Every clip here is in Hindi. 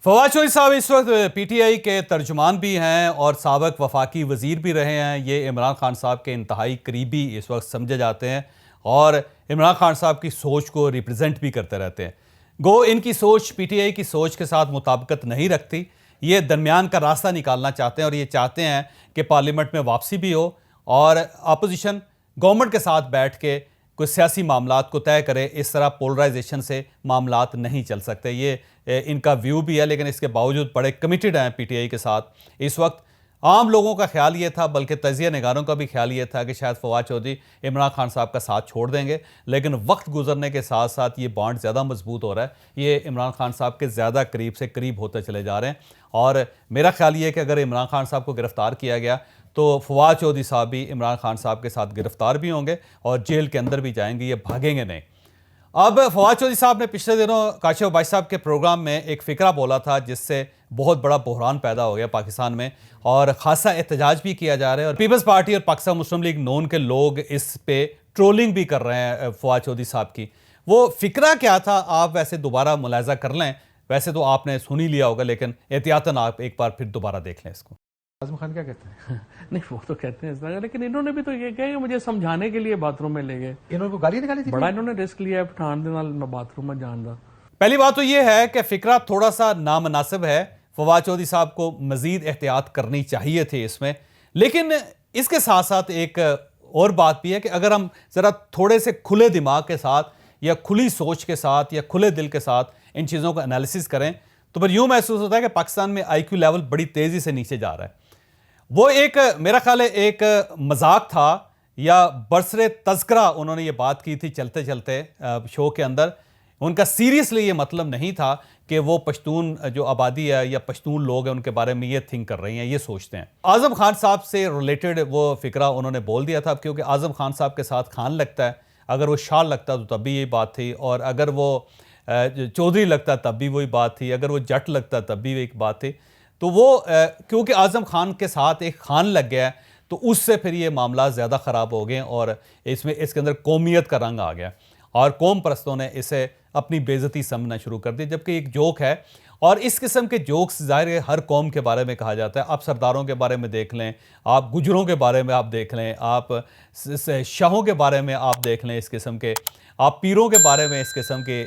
फवाद चौधरी साहब इस वक्त पीटीआई के तर्जुमान भी हैं और साबिक वफाकी वज़ीर भी रहे हैं। ये इमरान खान साहब के इंतहाई करीबी इस वक्त समझे जाते हैं और इमरान खान साहब की सोच को रिप्रेजेंट भी करते रहते हैं। गो इनकी सोच पीटीआई की सोच के साथ मुताबिकत नहीं रखती। ये दरमियान का रास्ता निकालना चाहते हैं और ये चाहते हैं कि पार्लियामेंट में वापसी भी हो और अपोजिशन गवर्नमेंट के साथ बैठ के कोई सियासी मामलात को तय करे। इस तरह पोलराइजेशन से मामलात नहीं चल सकते। ये इनका व्यू भी है, लेकिन इसके बावजूद बड़े कमिटेड हैं पीटीआई के साथ। इस वक्त आम लोगों का ख्याल ये था, बल्कि तजिया निगारों का भी ख्याल ये था कि शायद फवाद चौधरी इमरान खान साहब का साथ छोड़ देंगे, लेकिन वक्त गुजरने के साथ साथ ये बॉन्ड ज़्यादा मजबूत हो रहा है। ये इमरान खान साहब के ज़्यादा करीब से करीब होते चले जा रहे हैं और मेरा ख्याल ये है कि अगर इमरान खान साहब को गिरफ्तार किया गया तो फवाद चौधरी साहब भी इमरान खान साहब के साथ गिरफ्तार भी होंगे और जेल के अंदर भी जाएंगे, ये भागेंगे नहीं। अब फवाद चौधरी साहब ने पिछले दिनों काशिफ भाई साहब के प्रोग्राम में एक फ़िक्रा बोला था जिससे बहुत बड़ा बहरान पैदा हो गया पाकिस्तान में और ख़ासा एहतजाज भी किया जा रहा है और पीपल्स पार्टी और पाकिस्तान मुस्लिम लीग नून के लोग इस पे ट्रोलिंग भी कर रहे हैं फवाद चौधरी साहब की। वो फ़िक्रा क्या था, आप वैसे दोबारा मुलाहिज़ा कर लें। वैसे तो आपने सुन ही लिया होगा, लेकिन एहतियातन आप एक बार फिर दोबारा देख लें इसको। आजम खान क्या कहते हैं? नहीं, वो तो कहते हैं इस तरह, लेकिन इन्होंने भी तो ये कहा कि मुझे समझाने के लिए बाथरूम में ले गए। इन्होंने गाली निकाली थी, बड़ा इन्होंने रिस्क लिया है पठान दे नाल बाथरूम में जान दा। पहली बात तो ये है कि फ़िक्रा थोड़ा सा नामनासिब है। फवाद चौधरी साहब को मज़ीद एहतियात करनी चाहिए थी इसमें, लेकिन इसके साथ साथ एक और बात भी है कि अगर हम ज़रा थोड़े से खुले दिमाग के साथ या खुली सोच के साथ या खुले दिल के साथ इन चीज़ों का एनालिसिस करें तो फिर यूँ महसूस होता है कि पाकिस्तान में IQ लेवल बड़ी तेज़ी से नीचे जा रहा है। वो एक मेरा ख्याल है एक मजाक था या बरसरे तज़किरा उन्होंने ये बात की थी चलते चलते शो के अंदर। उनका सीरियसली ये मतलब नहीं था कि वो पश्तून जो आबादी है या पश्तून लोग हैं उनके बारे में ये थिंक कर रही हैं, ये सोचते हैं। आज़म खान साहब से रिलेटेड वो फ़िक्रा उन्होंने बोल दिया था, क्योंकि आज़म खान साहब के साथ खान लगता है, अगर वो शाह लगता तो तब भी यही बात थी, और अगर वो चौधरी लगता तब भी वही बात थी, अगर वो जट लगता तब भी एक बात थी। तो वो क्योंकि आज़म खान के साथ एक खान लग गया है तो उससे फिर ये मामला ज़्यादा ख़राब हो गए और इसमें इसके अंदर कौमियत का रंग आ गया और कौम परस्तों ने इसे अपनी बेइज्जती समझना शुरू कर दी, जबकि एक जोक है। और इस किस्म के जोक्स ज़ाहिर है हर कौम के बारे में कहा जाता है। आप सरदारों के बारे में देख लें, आप गुजरों के बारे में आप देख लें, आप शाहों के बारे में आप देख लें, इस किस्म के आप पीरों के बारे में इस किस्म के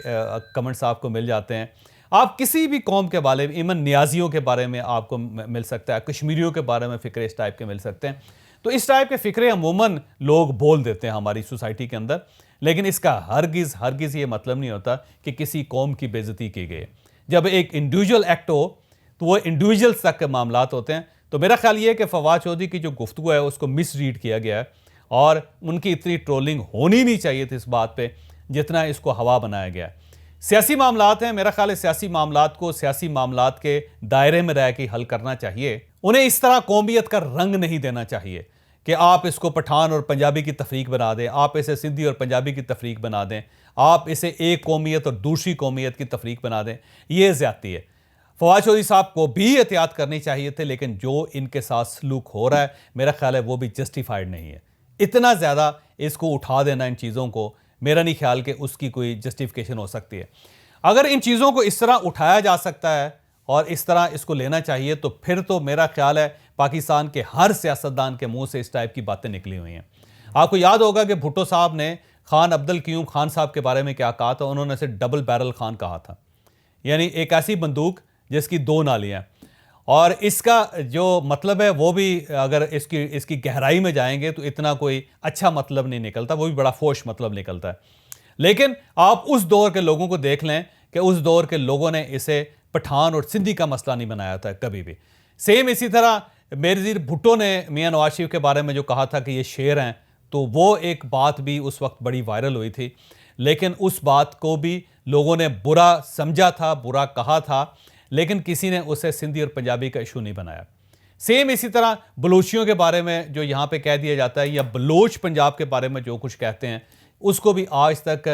कमेंट्स आपको मिल जाते हैं। आप किसी भी कौम के बारे में, इवन नियाजियों के बारे में आपको मिल सकता है, कश्मीरियों के बारे में फ़िक्रे इस टाइप के मिल सकते हैं। तो इस टाइप के फ़िक्रे अमूमन लोग बोल देते हैं हमारी सोसाइटी के अंदर, लेकिन इसका हरगिज़ ये मतलब नहीं होता कि किसी कौम की बेइज्जती की गई। जब एक इंडिविजुअल एक्ट हो तो वो इंडिविजुअल्स तक के मामलात होते हैं। तो मेरा ख्याल ये है कि फवाद चौधरी की जो गुफ्तगू है उसको मिसरीड किया गया है और उनकी इतनी ट्रोलिंग होनी नहीं चाहिए थी इस बात पे जितना इसको हवा बनाया गया है। सियासी मामलात हैं, मेरा ख्याल है सियासी मामलात को सियासी मामलात के दायरे में रह के हल करना चाहिए। उन्हें इस तरह कौमियत का रंग नहीं देना चाहिए कि आप इसको पठान और पंजाबी की तफरीक बना दें, आप इसे सिंधी और पंजाबी की तफरीक बना दें, आप इसे एक कौमियत और दूसरी कौमियत की तफरीक बना दें। ये ज़्यादती है। फवाद चौधरी साहब को भी एहतियात करनी चाहिए थे, लेकिन जो इनके साथ सलूक हो रहा है मेरा ख्याल है वो भी जस्टिफाइड नहीं है। इतना ज़्यादा इसको उठा देना इन चीज़ों को, मेरा नहीं ख्याल कि उसकी कोई जस्टिफिकेशन हो सकती है। अगर इन चीज़ों को इस तरह उठाया जा सकता है और इस तरह इसको लेना चाहिए तो फिर तो मेरा ख्याल है पाकिस्तान के हर सियासतदान के मुंह से इस टाइप की बातें निकली हुई हैं। आपको याद होगा कि भुट्टो साहब ने खान अब्दुल क्यूम खान साहब के बारे में क्या कहा था। उन्होंने इसे डबल बैरल खान कहा था, यानी एक ऐसी बंदूक जिसकी दो नालियाँ। और इसका जो मतलब है वो भी अगर इसकी गहराई में जाएंगे तो इतना कोई अच्छा मतलब नहीं निकलता, वो भी बड़ा फोश मतलब निकलता है। लेकिन आप उस दौर के लोगों को देख लें कि उस दौर के लोगों ने इसे पठान और सिंधी का मसला नहीं बनाया था कभी भी। सेम इसी तरह बेनज़ीर भुट्टो ने मियां नवाज शरीफ के बारे में जो कहा था कि ये शेर हैं, तो वो एक बात भी उस वक्त बड़ी वायरल हुई थी, लेकिन उस बात को भी लोगों ने बुरा समझा था, बुरा कहा था, लेकिन किसी ने उसे सिंधी और पंजाबी का इशू नहीं बनाया। सेम इसी तरह बलोचियों के बारे में जो यहाँ पे कह दिया जाता है या बलोच पंजाब के बारे में जो कुछ कहते हैं उसको भी आज तक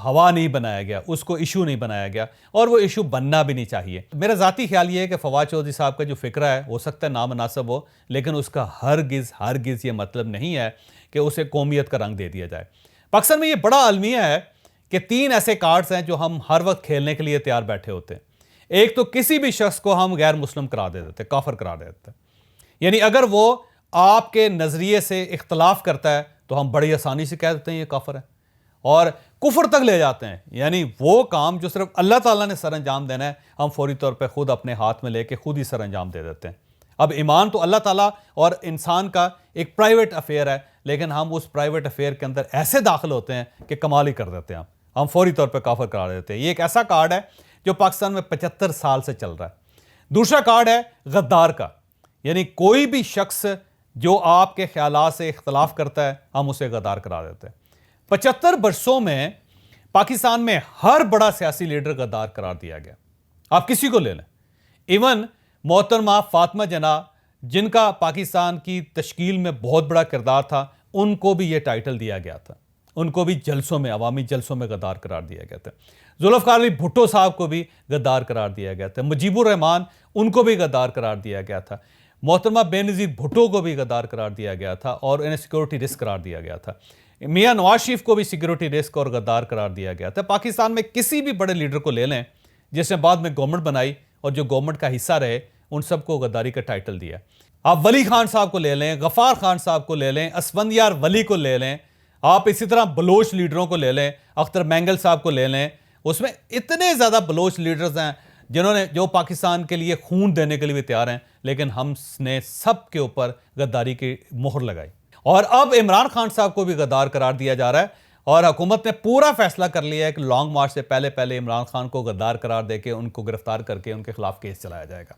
हवा नहीं बनाया गया, उसको इशू नहीं बनाया गया और वो इशू बनना भी नहीं चाहिए। मेरा ज़ाती ख्याल ये है कि फवाद चौधरी साहब का जो फ़िक्रा है हो सकता है नामनासिब हो, लेकिन उसका हरगिज़ ये मतलब नहीं है कि उसे कौमियत का रंग दे दिया जाए। पाकिस्तान में ये बड़ा अलमिया है कि 3 ऐसे कार्ड्स हैं जो हम हर वक्त खेलने के लिए तैयार बैठे होते हैं। एक तो किसी भी शख्स को हम गैर मुस्लिम करार दे देते, काफिर करार दे देते। यानी अगर वो आपके नजरिए से इख्तलाफ करता है तो हम बड़ी आसानी से कह देते हैं ये काफिर है, और कुफर तक ले जाते हैं। यानी वो काम जो सिर्फ अल्लाह ताला ने सर अंजाम देना है, हम फौरी तौर पे खुद अपने हाथ में लेके खुद ही सर अंजाम दे देते हैं। अब ईमान तो अल्लाह ताला और इंसान का एक प्राइवेट अफेयर है, लेकिन हम उस प्राइवेट अफेयर के अंदर ऐसे दाखिल होते हैं कि कमाल ही कर देते हैं। हम फौरी तौर पर काफिर करार देते हैं। ये एक ऐसा कार्ड है जो पाकिस्तान में 75 साल से चल रहा है। दूसरा कार्ड है गद्दार का, यानी कोई भी शख्स जो आपके ख्यालात से इख्तलाफ करता है हम उसे गद्दार करार देते हैं। 75 वर्षों में पाकिस्तान में हर बड़ा सियासी लीडर गद्दार करार दिया गया। आप किसी को ले लें, इवन मोहतरमा फातिमा जना जिनका पाकिस्तान की तश्कील में बहुत बड़ा किरदार था, उनको भी यह टाइटल दिया गया था। उनको भी जलसों में, अवामी जलसों में गद्दार करार दिया गया था। जुल्फ़िकार अली भुट्टो साहब को भी गद्दार करार दिया गया था। मुजीबुर रहमान, उनको भी गद्दार करार दिया गया था। मोहतरमा बेनज़ीर भुट्टो को भी गद्दार करार दिया गया था और इन्हें सिक्योरिटी रिस्क करार दिया गया था। मियां नवाज शरीफ को भी सिक्योरिटी रिस्क और गद्दार करार दिया गया था। पाकिस्तान में किसी भी बड़े लीडर को ले लें जिसने बाद में गवर्नमेंट बनाई और जो गवर्नमेंट का हिस्सा रहे, उन सबको गद्दारी का टाइटल दिया। आप वली खान साहब को ले लें, गफ़ार खान साहब को ले लें, असफंदियार वली को ले लें, आप इसी तरह बलोच लीडरों को ले लें, अख्तर मैंगल साहब को ले लें। उसमें इतने ज़्यादा बलोच लीडर्स हैं जो पाकिस्तान के लिए खून देने के लिए भी तैयार हैं, लेकिन हमने सब के ऊपर गद्दारी की मोहर लगाई। और अब इमरान खान साहब को भी गद्दार करार दिया जा रहा है और हुकूमत ने पूरा फैसला कर लिया है कि लॉन्ग मार्च से पहले पहले इमरान खान को गद्दार करार देके उनको गिरफ्तार करके उनके खिलाफ केस चलाया जाएगा।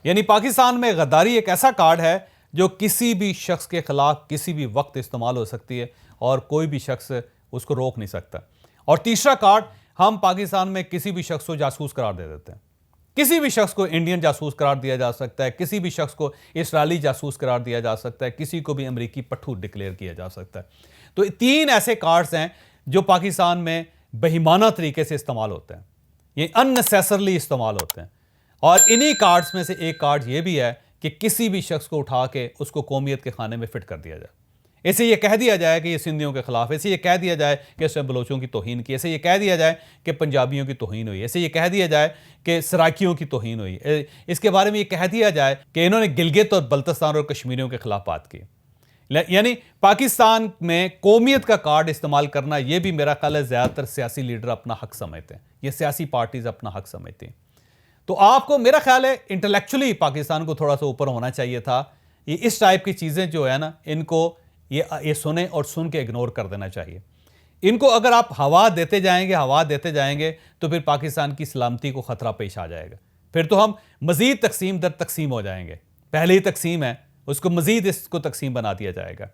यानी पाकिस्तान में गद्दारी एक ऐसा कार्ड है जो किसी भी शख्स के खिलाफ किसी भी वक्त इस्तेमाल हो सकती है और कोई भी शख्स उसको रोक नहीं सकता। और तीसरा कार्ड, हम पाकिस्तान में किसी भी शख्स को जासूस करार दे देते हैं। किसी भी शख्स को इंडियन जासूस करार दिया जा सकता है, किसी भी शख्स को इस्राएली जासूस करार दिया जा सकता है, किसी को भी अमेरिकी पट्ठू डिक्लेयर किया जा सकता है। तो 3 ऐसे कार्ड्स हैं जो पाकिस्तान में बेईमाना तरीके से इस्तेमाल होते हैं, ये अननेसेसरली इस्तेमाल होते हैं। और इन्हीं कार्ड्स में से एक कार्ड ये भी है कि किसी भी शख्स को उठा के उसको कौमियत के खाने में फिट कर दिया जाए। ऐसे ये कह दिया जाए कि ये सिंधियों के खिलाफ, ऐसे ये कह दिया जाए कि इसने बलोचों की तौहीन की, ऐसे ये कह दिया जाए कि पंजाबियों की तौहीन हुई, ऐसे ये कह दिया जाए कि सराइकियों की तौहीन हुई, इसके बारे में ये कह दिया जाए कि इन्होंने गिलगित और बल्तिस्तान और कश्मीरियों के खिलाफ बात की। यानी पाकिस्तान में कौमियत का कार्ड इस्तेमाल करना, यह भी मेरा ख्याल है ज़्यादातर सियासी लीडर अपना हक समझते हैं, ये सियासी पार्टीज अपना हक समझती हैं। तो आपको, मेरा ख्याल है, इंटेलेक्चुअली पाकिस्तान को थोड़ा सा ऊपर होना चाहिए था। ये इस टाइप की चीज़ें जो है ना, इनको ये सुने और सुन के इग्नोर कर देना चाहिए। इनको अगर आप हवा देते जाएंगे तो फिर पाकिस्तान की सलामती को ख़तरा पेश आ जाएगा। फिर तो हम मज़ीद तकसीम दर तकसीम हो जाएंगे। पहले ही तकसीम है, उसको मज़ीद इसको तकसीम बना दिया जाएगा।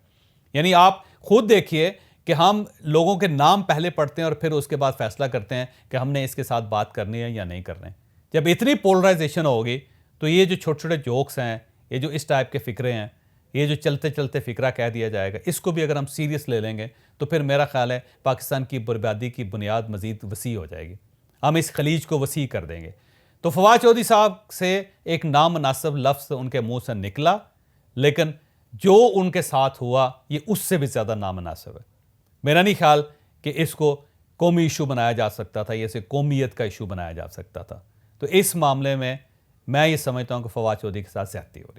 यानी आप खुद देखिए कि हम लोगों के नाम पहले पढ़ते हैं और फिर उसके बाद फैसला करते हैं कि हमने इसके साथ बात करनी है या नहीं करनी। जब इतनी पोलराइजेशन होगी तो ये जो छोटे छोटे जोक्स हैं, ये जो इस टाइप के फ़िक्रे हैं, ये जो चलते चलते फ़िक्रा कह दिया जाएगा, इसको भी अगर हम सीरियस ले लेंगे तो फिर मेरा ख्याल है पाकिस्तान की बर्बादी की बुनियाद मज़ीद वसी हो जाएगी। हम इस खलीज को वसी कर देंगे। तो फवाद चौधरी साहब से एक नामनासिब लफ्ज़ उनके मुंह से निकला, लेकिन जो उनके साथ हुआ ये उससे भी ज़्यादा नामनासिब है। मेरा नहीं ख्याल कि इसको कौमी इशू बनाया जा सकता था, इसे कौमियत का इशू बनाया जा सकता था। तो इस मामले में मैं ये समझता हूँ कि फवाद चौधरी के साथ ज़्यादती हो रही है।